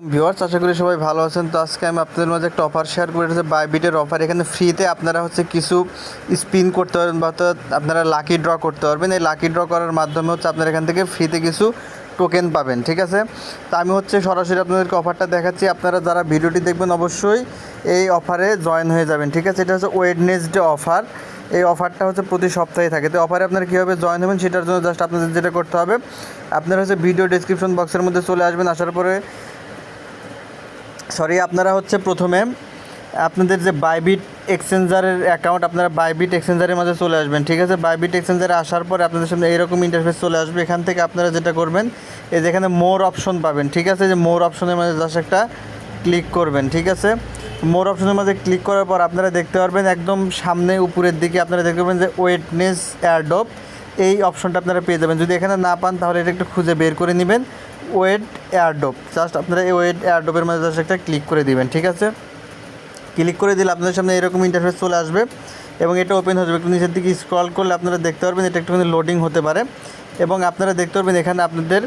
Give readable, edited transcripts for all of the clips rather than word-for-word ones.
Viewers, আশা করি সবাই ভালো আছেন। তো আজকে আমি আপনাদের মাঝে একটা অফার শেয়ার করে রেখেছি, বাইবিটের অফার। এখানে ফ্রিতে আপনারা কিছু স্পিন করতে পারবেন বা আপনারা লাকি ড্র করতে পারবেন। এই লাকি ড্র করার মাধ্যমে আপনারা এখান থেকে ফ্রিতে কিছু টোকেন পাবেন, ঠিক আছে। তো আমি সরাসরি আপনাদেরকে অফারটা দেখাচ্ছি। আপনারা যারা ভিডিওটি দেখবেন অবশ্যই এই অফারে জয়েন হয়ে যাবেন, ঠিক আছে। এটা ওয়েডনেসডে অফার। এই অফারটা প্রতি সপ্তাহে থাকে। তো অফারে আপনারা কীভাবে জয়েন হবেন সেটার জন্য জাস্ট আপনাদের যেটা করতে হবে, আপনারা ভিডিও ডেসক্রিপশন বক্সের মধ্যে চলে আসবেন। আসার পরে আপনারা প্রথমে আপনাদের যে বাইবিট এক্সচেঞ্জারের অ্যাকাউন্ট, আপনারা বাইবিট এক্সচেঞ্জারের মাঝে চলে আসবেন, ঠিক আছে। বাইবিট এক্সচেঞ্জারে আসার পরে আপনাদের সামনে এইরকম ইন্টারফেস চলে আসবে। এখান থেকে আপনারা যেটা করবেন, এই যেখানে মোর অপশন পাবেন, ঠিক আছে। যে মোর অপশনের মাঝে জাস্ট একটা ক্লিক করবেন, ঠিক আছে। মোর অপশনের মাঝে ক্লিক করার পর আপনারা দেখতে পারবেন একদম সামনে উপরের দিকে আপনারা দেখতে পাবেন যে ওয়েডনেস এয়ারড্রপ, এই অপশনটা আপনারা পেয়ে যাবেন। যদি এখানে না পান তাহলে এটা একটু খুঁজে বের করে নেবেন। ওয়েড এয়ারড্রপ, জাস্ট আপনারা এই ওয়েড এয়ারড্রপের মধ্যে জাস্ট একটা ক্লিক করে দিবেন, ঠিক আছে। ক্লিক করে দিলে আপনাদের সামনে এরকম ইন্টারফেস চলে আসবে এবং এটা ওপেন হয়ে যাবে। একটু নিচের দিকে স্ক্রল করলে আপনারা দেখতে পারবেন এটা একটুখানি লোডিং হতে পারে এবং আপনারা দেখতে পারবেন এখানে আপনাদের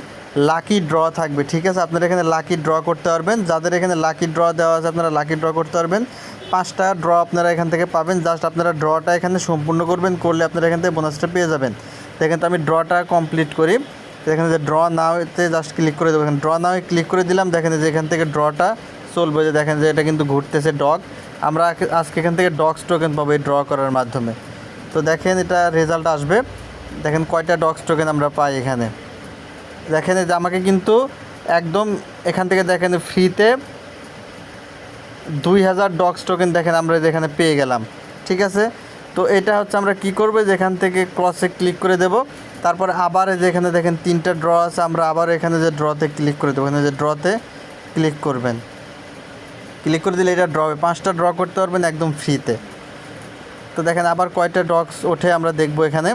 লাকি ড্র থাকবে, ঠিক আছে। আপনারা এখানে লাকি ড্র করতে পারবেন। যাদের এখানে লাকি ড্র দেওয়া আছে আপনারা লাকি ড্র করতে পারবেন। 5টা ড্র আপনারা এখান থেকে পাবেন। জাস্ট আপনারা ড্রটা এখানে সম্পূর্ণ করবেন, করলে আপনারা এখান থেকে বোনাসটা পেয়ে যাবেন। দেখেন, তো আমি ড্রটা কমপ্লিট করি। এখানে যে ড্র নাওতে জাস্ট ক্লিক করে দেবো। এখানে ড্র নাওয়ে ক্লিক করে দিলাম। দেখেন যে এখান থেকে ড্রটা চলবে, যে দেখেন যে এটা কিন্তু ঘুরতেছে ডগ। আমরা আজকে এখান থেকে ডগস টোকেন পাবো এই ড্র করার মাধ্যমে। তো দেখেন এটা রেজাল্ট আসবে। দেখেন কয়টা ডগস টোকেন আমরা পাই এখানে। দেখেন যে আমাকে কিন্তু একদম এখান থেকে দেখেন ফ্রিতে 2000 ডগস টোকেন দেখেন আমরা এখানে পেয়ে গেলাম, ঠিক আছে। তো এটা আমরা কি করবো, যেখান থেকে ক্রসে ক্লিক করে দেব। তারপর আবার যেখানে দেখেন 3টা ড্র আছে, আমরা আবার এখানে যে ড্রতে ক্লিক করে দেবো। এখানে যে ড্রতে ক্লিক করবেন, ক্লিক করে দিলে এটা ড্র হবে। 5টা ড্র করতে পারবেন একদম ফ্রিতে। তো দেখেন আবার কয়টা ডগস ওঠে আমরা দেখব এখানে।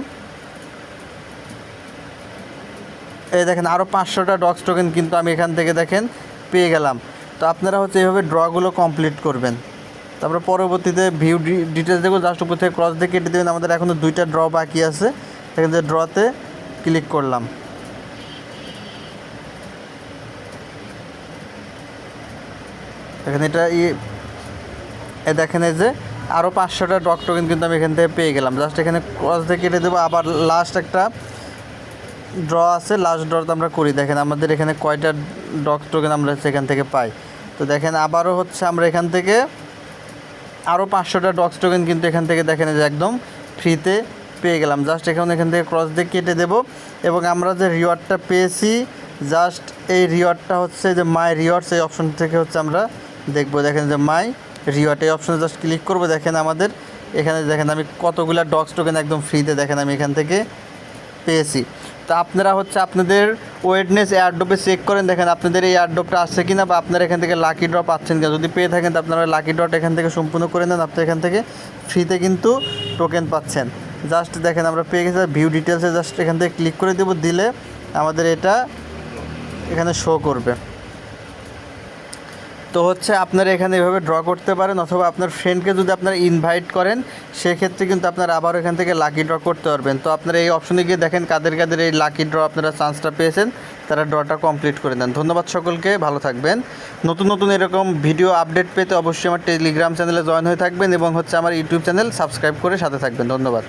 এই দেখেন আরও 500টা ডগস টোকেন কিন্তু আমি এখান থেকে দেখেন পেয়ে গেলাম। তো আপনারা এইভাবে ড্রগুলো কমপ্লিট করবেন। তারপরে পরবর্তীতে ভিউ ডিটেলস দেখবো। জাস্ট উপর থেকে ক্রস দিয়ে কেটে দেবেন। আমাদের এখনও 2টা ড্র বাকি আছে। দেখেন যে ড্রতে ক্লিক করলাম। দেখেন এটা দেখেন এই যে আরও 500টা ডগ টোকেন কিন্তু আমি এখান থেকে পেয়ে গেলাম। জাস্ট এখানে ক্রস দিয়ে কেটে দেবো। আবার লাস্ট একটা ড্র আছে, লাস্ট ড্রতে আমরা করি। দেখেন আমাদের এখানে কয়টা ডগ টোকেন আমরা সেখান থেকে পাই। তো দেখেন আবারও আমরা এখান থেকে আরও 500টা ডগস টোকেন কিন্তু এখান থেকে দেখেন যে একদম ফ্রিতে পেয়ে গেলাম। জাস্ট এখান থেকে ক্রস দিয়ে কেটে দেবো এবং আমরা যে রিওয়ার্ডটা পেয়েছি, জাস্ট এই রিওয়ার্ডটা যে মাই রিওয়ার্ডস, এই অপশন থেকে আমরা দেখবো। দেখেন যে মাই রিওয়ার্ড, এই অপশনে জাস্ট ক্লিক করবো। দেখেন আমাদের এখানে দেখেন আমি কতগুলো ডগস টোকেন একদম ফ্রিতে দেখেন আমি এখান থেকে পেয়েছি। তো আপনারা আপনাদের ওয়েডনেস এয়ারড্রপে চেক করেন, দেখেন আপনাদের এই এয়ারড্রপটা আসছে কিনা বা আপনারা এখান থেকে লাকি ড্র পাচ্ছেন কিনা। যদি পেয়ে থাকেন তো আপনারা লাকি ড্রটা এখান থেকে সম্পূর্ণ করে নেন। আপনি এখান থেকে ফ্রিতে কিন্তু টোকেন পাচ্ছেন। জাস্ট দেখেন আমরা পেয়ে গেছি। ভিউ ডিটেলসে জাস্ট এখান থেকে ক্লিক করে দেবো, দিলে আমাদের এটা এখানে শো করবে। তো আপনারা এখানে এভাবে ড্র করতে পারেন, অথবা আপনার ফ্রেন্ডকে যদি আপনারা ইনভাইট করেন সেক্ষেত্রে কিন্তু আপনারা আবার এখান থেকে লাকি ড্র করতে পারবেন। তো আপনারা এই অপশনে গিয়ে দেখেন কাদের কাদের এই লাকি ড্র আপনারা চান্সটা পেয়েছেন, তারা ড্রটা কমপ্লিট করে দেন। ধন্যবাদ সকলকে, ভালো থাকবেন। নতুন নতুন এরকম ভিডিও আপডেট পেতে অবশ্যই আমার টেলিগ্রাম চ্যানেলে জয়েন হয়ে থাকবেন এবং আমার ইউটিউব চ্যানেল সাবস্ক্রাইব করে সাথে থাকবেন। ধন্যবাদ।